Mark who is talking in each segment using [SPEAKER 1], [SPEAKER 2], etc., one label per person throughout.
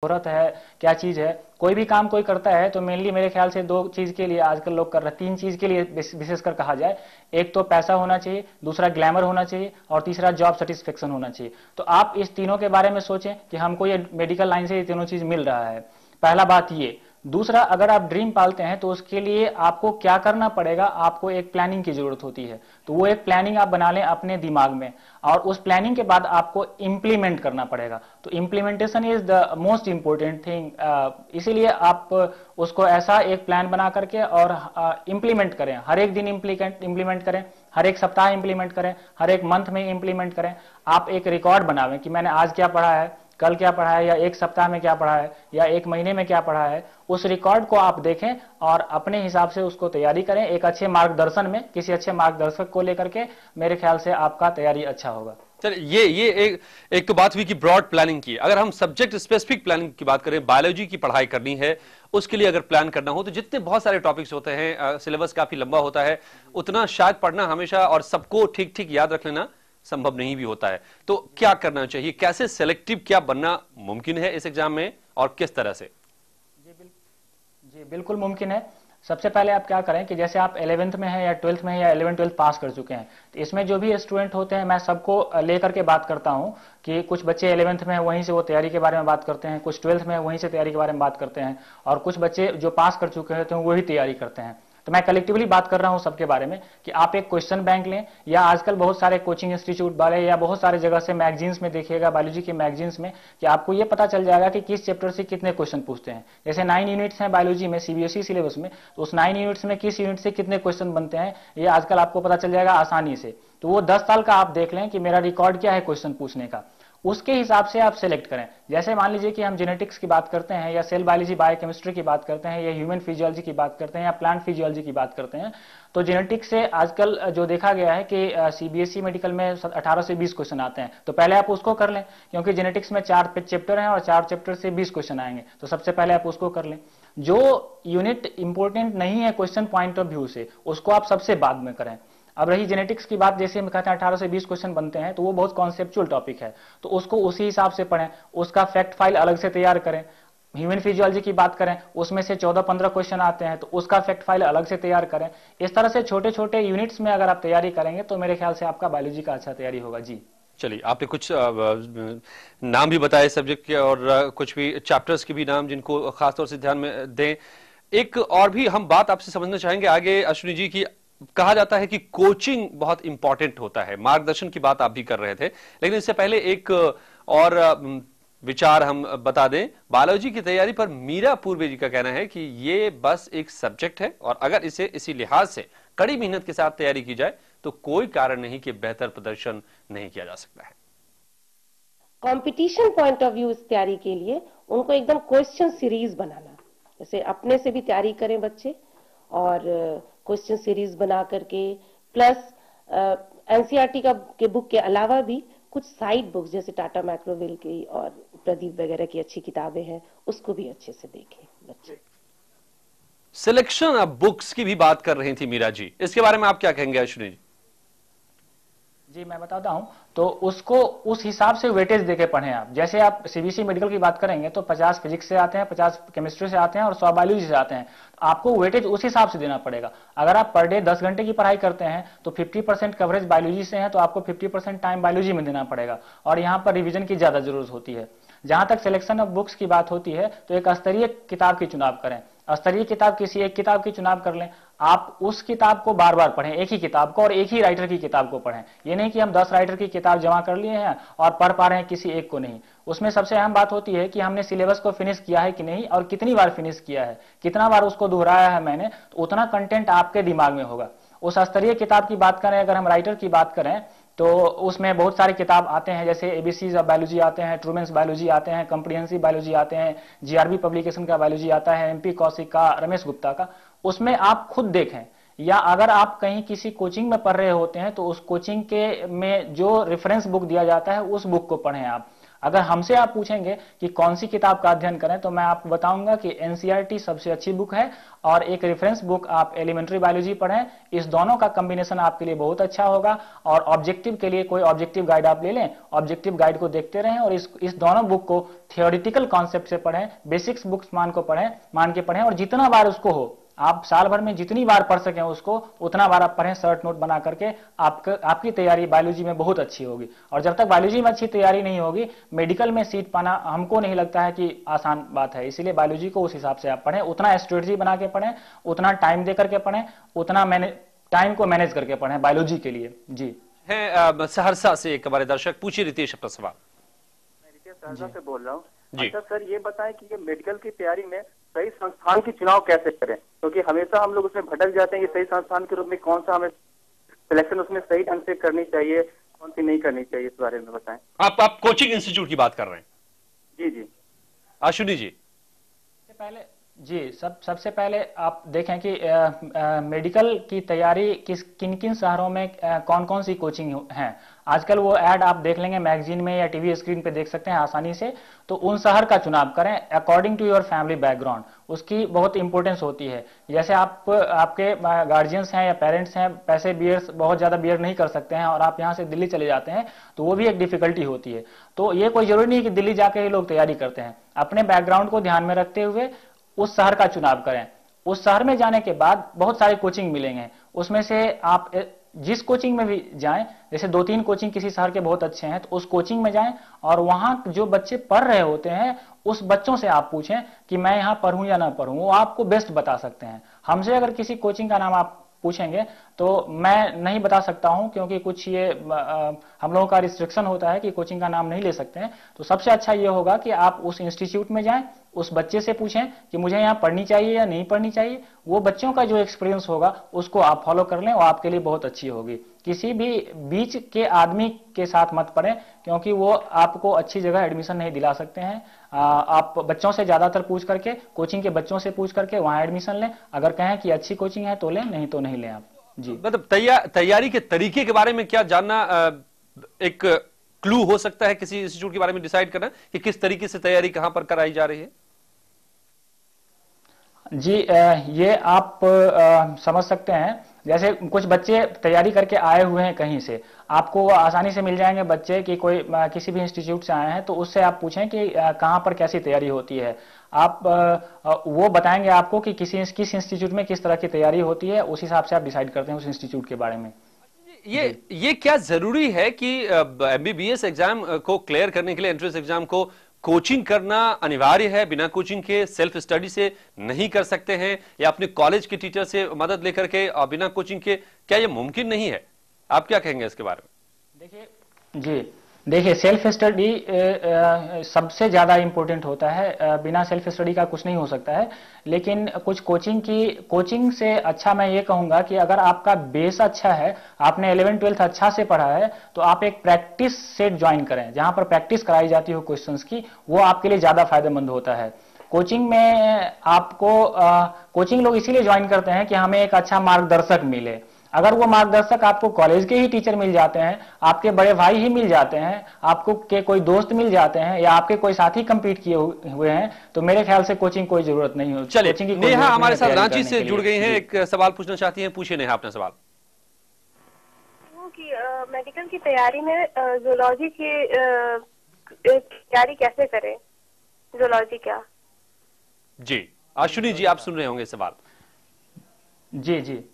[SPEAKER 1] जरूरत है, क्या चीज है। कोई भी काम कोई करता है तो मेनली मेरे ख्याल से दो चीज के लिए आजकल लोग कर रहे हैं, तीन चीज के लिए विशेषकर कहा जाए। एक तो पैसा होना चाहिए, दूसरा ग्लैमर होना चाहिए, और तीसरा जॉब सेटिस्फेक्शन होना चाहिए। तो आप इस तीनों के बारे में सोचें कि हमको ये मेडिकल लाइन से ये तीनों चीज मिल रहा है। पहला बात ये। दूसरा, अगर आप ड्रीम पालते हैं तो उसके लिए आपको क्या करना पड़ेगा, आपको एक प्लानिंग की जरूरत होती है। तो वो एक प्लानिंग आप बना लें अपने दिमाग में, और उस प्लानिंग के बाद आपको इंप्लीमेंट करना पड़ेगा। तो implementation is the most important thing. इसीलिए आप उसको ऐसा एक प्लान बना करके और इंप्लीमेंट करें। हर एक दिन इंप्लीमेंट करें, हर एक सप्ताह इंप्लीमेंट करें, हर एक मंथ में इंप्लीमेंट करें। आप एक रिकॉर्ड बनावें कि मैंने आज क्या पढ़ा है, कल क्या पढ़ा है, या एक सप्ताह में क्या पढ़ा है, या एक महीने में क्या पढ़ा है। उस रिकॉर्ड को आप देखें और अपने हिसाब से उसको तैयारी करें, एक अच्छे मार्गदर्शन में, किसी अच्छे मार्गदर्शक को लेकर के। मेरे ख्याल से आपका तैयारी अच्छा होगा।
[SPEAKER 2] चलिए, ये एक तो बात हुई कि ब्रॉड प्लानिंग की। अगर हम सब्जेक्ट स्पेसिफिक प्लानिंग की बात करें, बायोलॉजी की पढ़ाई करनी है, उसके लिए अगर प्लान करना हो तो जितने बहुत सारे टॉपिक्स होते हैं, सिलेबस काफी लंबा होता है, उतना शायद पढ़ना हमेशा और सबको ठीक ठीक याद रख लेना संभव नहीं भी होता है। तो क्या करना चाहिए, कैसे सेलेक्टिव क्या बनना मुमकिन है इस एग्जाम में, और किस तरह से?
[SPEAKER 1] जी बिल्कुल मुमकिन है। सबसे पहले आप क्या करें कि जैसे आप 11th में हैं या 12th में हैं या 11 12 पास कर चुके हैं, तो इसमें जो भी स्टूडेंट होते हैं मैं सबको लेकर के बात करता हूं कि कुछ बच्चे 11th में हैं वहीं से वो तैयारी के बारे में बात करते हैं, कुछ 12th में है वहीं से तैयारी के बारे में बात करते हैं, और कुछ बच्चे जो पास कर चुके हैं तो वही तैयारी करते हैं। तो मैं कलेक्टिवली बात कर रहा हूं सबके बारे में कि आप एक क्वेश्चन बैंक लें, या आजकल बहुत सारे कोचिंग इंस्टीट्यूट वाले या बहुत सारे जगह से मैगजीन्स में देखिएगा, बायोलॉजी के मैगजीन्स में, कि आपको ये पता चल जाएगा कि किस चैप्टर से कितने क्वेश्चन पूछते हैं। जैसे 9 यूनिट्स हैं बायोलॉजी में सीबीएसई सिलेबस में, तो उस 9 यूनिट्स में किस यूनिट से कितने क्वेश्चन बनते हैं ये आजकल आपको पता चल जाएगा आसानी से। तो वो 10 साल का आप देख लें कि मेरा रिकॉर्ड क्या है क्वेश्चन पूछने का, उसके हिसाब से आप सेलेक्ट करें। जैसे मान लीजिए कि हम जेनेटिक्स की बात करते हैं, या सेल बायोलॉजी बायोकेमिस्ट्री की बात करते हैं, या ह्यूमन फिजियोलॉजी की बात करते हैं, या प्लांट फिजियोलॉजी की बात करते हैं, तो जेनेटिक्स से आजकल जो देखा गया है कि सीबीएसई मेडिकल में 18 से 20 क्वेश्चन आते हैं। तो पहले आप उसको कर लें, क्योंकि जेनेटिक्स में 4 चैप्टर हैं और 4 चैप्टर से 20 क्वेश्चन आएंगे, तो सबसे पहले आप उसको कर लें। जो यूनिट इंपॉर्टेंट नहीं है क्वेश्चन पॉइंट ऑफ व्यू से, उसको आप सबसे बाद में करें। अब रही जेनेटिक्स की बात, जैसे हम कहते हैं 18 से 20 क्वेश्चन बनते हैं, तो वो बहुत कॉन्सेप्चुअल टॉपिक है, तो उसको उसी हिसाब से पढ़ें, उसका फैक्ट फाइल अलग से तैयार करें। ह्यूमन फिजियोलॉजी की बात करें, उसमें से 14-15 क्वेश्चन आते हैं, तो उसका फैक्ट फाइल अलग से तैयार करें। इस तरह से छोटे छोटे यूनिट्स में अगर आप तैयारी करेंगे तो मेरे ख्याल से आपका बायोलॉजी का अच्छा तैयारी होगा। जी
[SPEAKER 2] चलिए, आपने कुछ नाम भी बताए सब्जेक्ट के, और कुछ भी चैप्टर्स के भी नाम जिनको खासतौर से ध्यान में दें। एक और भी हम बात आपसे समझना चाहेंगे आगे अश्विनी जी की। कहा जाता है कि कोचिंग बहुत इंपॉर्टेंट होता है, मार्गदर्शन की बात आप भी कर रहे थे, लेकिन इससे पहले एक और विचार हम बता दें बायोलॉजी की तैयारी पर। मीरा पूर्वे जी का कहना है कि ये बस एक सब्जेक्ट है, और अगर इसे इसी लिहाज से कड़ी मेहनत के साथ तैयारी की जाए तो कोई कारण नहीं कि बेहतर प्रदर्शन नहीं किया जा सकता है।
[SPEAKER 3] कंपटीशन पॉइंट ऑफ व्यू इस तैयारी के लिए उनको एकदम क्वेश्चन सीरीज बनाना, जैसे अपने से भी तैयारी करें बच्चे, और क्वेश्चन सीरीज बना करके प्लस एनसीईआरटी के बुक के अलावा भी कुछ साइड बुक्स जैसे टाटा मैक्रोवेल की और प्रदीप वगैरह की अच्छी किताबें हैं, उसको भी अच्छे से देखें बच्चे।
[SPEAKER 2] सिलेक्शन ऑफ बुक्स की भी बात कर रही थी मीरा जी, इसके बारे में आप क्या कहेंगे अश्विनी जी?
[SPEAKER 1] जी मैं बताता हूं। तो उसको उस हिसाब से वेटेज देके पढ़ें आप। जैसे आप सीबीएसई मेडिकल की बात करेंगे तो 50 फिजिक्स से आते हैं, 50 केमिस्ट्री से आते हैं, और 100 बायोलॉजी से आते हैं। तो आपको वेटेज उस हिसाब से देना पड़ेगा। अगर आप पर डे 10 घंटे की पढ़ाई करते हैं तो 50% कवरेज बायोलॉजी से है, तो आपको 50% टाइम बायोलॉजी में देना पड़ेगा, और यहाँ पर रिविजन की ज्यादा जरूरत होती है। जहां तक सिलेक्शन ऑफ बुक्स की बात होती है तो एक स्तरीय किताब की चुनाव करें। स्तरीय किताब किसी एक किताब की चुनाव कर लें। आप उस किताब को बार बार पढ़ें, एक ही किताब को, और एक ही राइटर की किताब को पढ़ें। ये नहीं कि हम 10 राइटर की किताब जमा कर लिए हैं और पढ़ पा रहे हैं किसी एक को नहीं। उसमें सबसे अहम बात होती है कि हमने सिलेबस को फिनिश किया है कि नहीं, और कितनी बार फिनिश किया है, कितना बार उसको दोहराया है मैंने, तो उतना कंटेंट आपके दिमाग में होगा। उस स्तरीय किताब की बात करें, अगर हम राइटर की बात करें तो उसमें बहुत सारे किताब आते हैं, जैसे एबीसीज ऑफ बायोलॉजी आते हैं, ट्रूमेंस बायोलॉजी आते हैं, कंप्रिहेंसिव बायोलॉजी आते हैं, जीआरबी पब्लिकेशन का बायोलॉजी आता है, एमपी कौशिक का, रमेश गुप्ता का। उसमें आप खुद देखें, या अगर आप कहीं किसी कोचिंग में पढ़ रहे होते हैं तो उस कोचिंग के में जो रेफरेंस बुक दिया जाता है उस बुक को पढ़ें आप। अगर हमसे आप पूछेंगे कि कौन सी किताब का अध्ययन करें, तो मैं आपको बताऊंगा कि एनसीईआरटी सबसे अच्छी बुक है, और एक रेफरेंस बुक आप एलिमेंट्री बायोलॉजी पढ़ें। इस दोनों का कॉम्बिनेशन आपके लिए बहुत अच्छा होगा। और ऑब्जेक्टिव के लिए कोई ऑब्जेक्टिव गाइड आप ले लें, ऑब्जेक्टिव गाइड को देखते रहें, और इस दोनों बुक को थियोरिटिकल कॉन्सेप्ट से पढ़ें, बेसिक्स बुक्स मान के पढ़ें, और जितना बार उसको हो, आप साल भर में जितनी बार पढ़ सकें उसको, उतना बार आप पढ़ें, शॉर्ट नोट बना करके। आपकी तैयारी बायोलॉजी में बहुत अच्छी होगी। और जब तक बायोलॉजी में अच्छी तैयारी नहीं होगी, मेडिकल में सीट पाना हमको नहीं लगता है कि आसान बात है। इसीलिए बायोलॉजी को उस हिसाब से आप पढ़ें, उतना स्ट्रेटजी बना के पढ़ें, उतना टाइम दे करके पढ़ें, उतना टाइम को मैनेज करके पढ़ें बायोलॉजी के लिए। जी
[SPEAKER 2] है सहरसा से एक हमारे दर्शक, पूछिए रितेश अपना सवाल।
[SPEAKER 4] मैं रितेश सहरसा से बोल रहा हूँ।
[SPEAKER 2] जी।
[SPEAKER 4] अच्छा सर, ये बताएं कि ये मेडिकल की तैयारी में सही संस्थान की चुनाव कैसे करें, क्योंकि हमेशा हम लोग उसमें भटक जाते हैं कि सही संस्थान के रूप में कौन सा हमें सिलेक्शन उसमें सही ढंग से करनी चाहिए, कौन सी नहीं करनी चाहिए, इस बारे में बताएं।
[SPEAKER 2] आप कोचिंग इंस्टीट्यूट की बात कर रहे हैं?
[SPEAKER 4] जी जी।
[SPEAKER 2] अश्विनी जी।
[SPEAKER 1] सबसे पहले आप देखें कि मेडिकल की तैयारी किन किन शहरों में कौन कौन सी कोचिंग है। आजकल वो ऐड आप देख लेंगे मैगजीन में या टीवी स्क्रीन पे देख सकते हैं आसानी से। तो उन शहर का चुनाव करें according to your family background, उसकी बहुत इंपॉर्टेंस होती है। जैसे आपके गार्जियंस हैं या पेरेंट्स हैं, पैसे बहुत ज्यादा बियर नहीं कर सकते हैं, और आप यहाँ से दिल्ली चले जाते हैं, तो वो भी एक डिफिकल्टी होती है। तो ये कोई जरूरी नहीं कि दिल्ली जाके ही लोग तैयारी करते हैं। अपने बैकग्राउंड को ध्यान में रखते हुए उस शहर का चुनाव करें। उस शहर में जाने के बाद बहुत सारे कोचिंग मिलेंगे, उसमें से आप जिस कोचिंग में भी जाएं, जैसे 2-3 कोचिंग किसी शहर के बहुत अच्छे हैं, तो उस कोचिंग में जाएं, और वहां जो बच्चे पढ़ रहे होते हैं उस बच्चों से आप पूछें कि मैं यहां पढ़ूं या ना पढ़ूं, वो आपको बेस्ट बता सकते हैं। हमसे अगर किसी कोचिंग का नाम आप पूछेंगे तो मैं नहीं बता सकता हूं, क्योंकि कुछ ये हम लोगों का रिस्ट्रिक्शन होता है कि कोचिंग का नाम नहीं ले सकते हैं। तो सबसे अच्छा ये होगा कि आप उस इंस्टीट्यूट में जाएं, उस बच्चे से पूछें कि मुझे यहाँ पढ़नी चाहिए या नहीं पढ़नी चाहिए। वो बच्चों का जो एक्सपीरियंस होगा उसको आप फॉलो कर लें, वो आपके लिए बहुत अच्छी होगी। किसी भी बीच के आदमी के साथ मत पढ़ें, क्योंकि वो आपको अच्छी जगह एडमिशन नहीं दिला सकते हैं। आप बच्चों से ज्यादातर पूछ करके, कोचिंग के बच्चों से पूछ करके वहां एडमिशन लें। अगर कहें कि अच्छी कोचिंग है तो लें, नहीं तो नहीं लें आप। जी,
[SPEAKER 2] मतलब तैयारी के तरीके के बारे में क्या जानना एक क्लू हो सकता है किसी इंस्टीट्यूट के बारे में डिसाइड करना कि किस तरीके से तैयारी कहां पर कराई जा रही है?
[SPEAKER 1] जी, ये आप समझ सकते हैं। जैसे कुछ बच्चे तैयारी करके आए हुए हैं कहीं से, आपको वो आसानी से मिल जाएंगे बच्चे कि कोई किसी भी इंस्टीट्यूट से आए हैं, तो उससे आप पूछें कि कहां पर कैसी तैयारी होती है। आप वो बताएंगे आपको कि किस इंस्टीट्यूट में किस तरह की तैयारी होती है, उस हिसाब से आप डिसाइड करते हैं उस इंस्टीट्यूट के बारे में।
[SPEAKER 2] ये क्या जरूरी है कि एमबीबीएस एग्जाम को क्लियर करने के लिए, एंट्रेंस एग्जाम को कोचिंग करना अनिवार्य है? बिना कोचिंग के सेल्फ स्टडी से नहीं कर सकते हैं, या अपने कॉलेज के टीचर से मदद लेकर के और बिना कोचिंग के क्या यह मुमकिन नहीं है? आप क्या कहेंगे इसके बारे में?
[SPEAKER 1] देखिए सेल्फ स्टडी सबसे ज्यादा इंपॉर्टेंट होता है। बिना सेल्फ स्टडी का कुछ नहीं हो सकता है। लेकिन कुछ कोचिंग से अच्छा मैं ये कहूंगा कि अगर आपका बेस अच्छा है, आपने 11th-12th अच्छा से पढ़ा है, तो आप एक प्रैक्टिस सेट ज्वाइन करें, जहां पर प्रैक्टिस कराई जाती हो क्वेश्चंस की। वो आपके लिए ज्यादा फायदेमंद होता है। कोचिंग में कोचिंग लोग इसीलिए ज्वाइन करते हैं कि हमें एक अच्छा मार्गदर्शक मिले। अगर वो मार्गदर्शक आपको कॉलेज के ही टीचर मिल जाते हैं, आपके बड़े भाई ही मिल जाते हैं, आपको के कोई दोस्त मिल जाते हैं, या आपके कोई साथी कंपीट किए हुए हैं, तो मेरे ख्याल से कोचिंग कोई जरूरत नहीं हो।
[SPEAKER 2] चलिए, नेहा हमारे साथ रांची से जुड़ गई हैं, एक सवाल पूछना चाहती हैं। पूछिए नेहा अपना सवाल।
[SPEAKER 5] कि मेडिकल की तैयारी में जूलॉजी की तैयारी कैसे करें? जूलॉजी क्या?
[SPEAKER 2] जी, अश्विनी जी आप सुन रहे होंगे सवाल।
[SPEAKER 1] जी,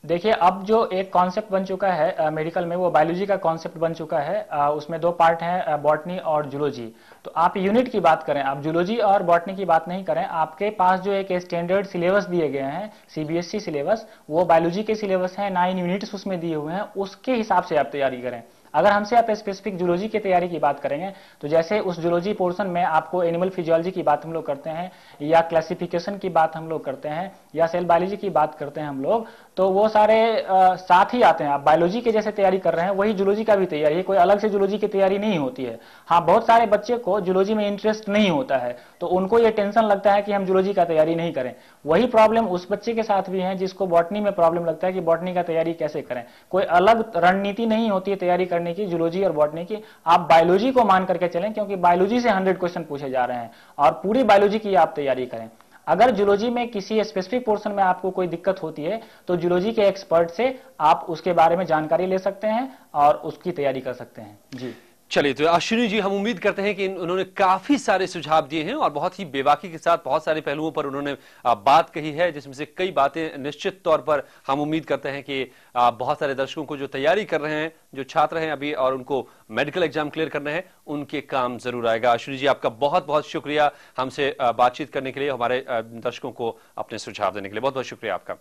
[SPEAKER 1] देखिए अब जो एक कॉन्सेप्ट बन चुका है मेडिकल में, वो बायोलॉजी का कॉन्सेप्ट बन चुका है। उसमें 2 पार्ट हैं, बॉटनी और जूलॉजी। तो आप यूनिट की बात करें, आप जूलॉजी और बॉटनी की बात नहीं करें। आपके पास जो एक स्टैंडर्ड सिलेबस दिए गए हैं, सीबीएसई सिलेबस, वो बायोलॉजी के सिलेबस हैं, 9 यूनिट्स उसमें दिए हुए हैं, उसके हिसाब से आप तैयारी करें। अगर हमसे आप स्पेसिफिक जूलॉजी की तैयारी की बात करेंगे, तो जैसे उस जूलॉजी पोर्शन में आपको एनिमल फिजियोलॉजी की बात हम लोग करते हैं, या क्लासिफिकेशन की बात हम लोग करते हैं, या सेल बायोलॉजी की बात करते हैं हम लोग, तो वो सारे साथ ही आते हैं। आप बायोलॉजी के जैसे तैयारी कर रहे हैं, वही जूलॉजी का भी तैयारी है, कोई अलग से जूलॉजी की तैयारी नहीं होती है। हाँ, बहुत सारे बच्चे को जूलॉजी में इंटरेस्ट नहीं होता है, तो उनको ये टेंशन लगता है कि हम जूलॉजी का तैयारी नहीं करें। वही प्रॉब्लम उस बच्चे के साथ भी है जिसको बॉटनी में प्रॉब्लम लगता है कि बॉटनी का तैयारी कैसे करें। कोई अलग रणनीति नहीं होती है तैयारी करने करने की जूलॉजी और बॉटनी की, आप बायोलॉजी को मान करके चलें, क्योंकि बायोलॉजी से 100 क्वेश्चन पूछे जा रहे हैं और पूरी बायोलॉजी की आप तैयारी करें। अगर जूलॉजी में किसी स्पेसिफिक पोर्शन में आपको कोई दिक्कत होती है तो जूलॉजी के एक्सपर्ट से आप उसके बारे में जानकारी ले सकते हैं और उसकी तैयारी कर सकते हैं। जी
[SPEAKER 2] चलिए, तो अश्विनी जी, हम उम्मीद करते हैं कि उन्होंने काफी सारे सुझाव दिए हैं और बहुत ही बेबाकी के साथ बहुत सारे पहलुओं पर उन्होंने बात कही है, जिसमें से कई बातें निश्चित तौर पर हम उम्मीद करते हैं कि बहुत सारे दर्शकों को जो तैयारी कर रहे हैं, जो छात्र हैं अभी और उनको मेडिकल एग्जाम क्लियर करना है, उनके काम जरूर आएगा। अश्विनी जी, आपका बहुत बहुत शुक्रिया हमसे बातचीत करने के लिए, हमारे दर्शकों को अपने सुझाव देने के लिए बहुत बहुत शुक्रिया आपका।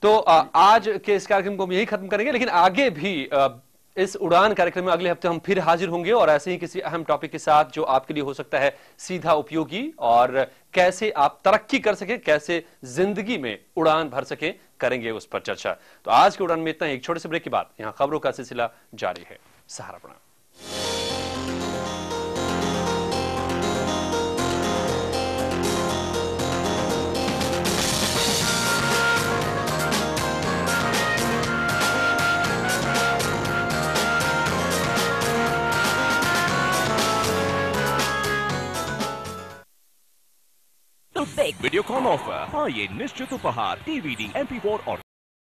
[SPEAKER 2] तो आज के इस कार्यक्रम को हम यही खत्म करेंगे, लेकिन आगे भी इस उड़ान कार्यक्रम में अगले हफ्ते हम फिर हाजिर होंगे और ऐसे ही किसी अहम टॉपिक के साथ जो आपके लिए हो सकता है सीधा उपयोगी और कैसे आप तरक्की कर सकें, कैसे जिंदगी में उड़ान भर सकें, करेंगे उस पर चर्चा। तो आज के उड़ान में इतना ही। एक छोटे से ब्रेक के बाद यहां खबरों का सिलसिला जारी है। सहारा प्रणाम।
[SPEAKER 6] वीडियोकॉन ऑफर, हाँ ये निश्चित उपहार, DVD, MP4 और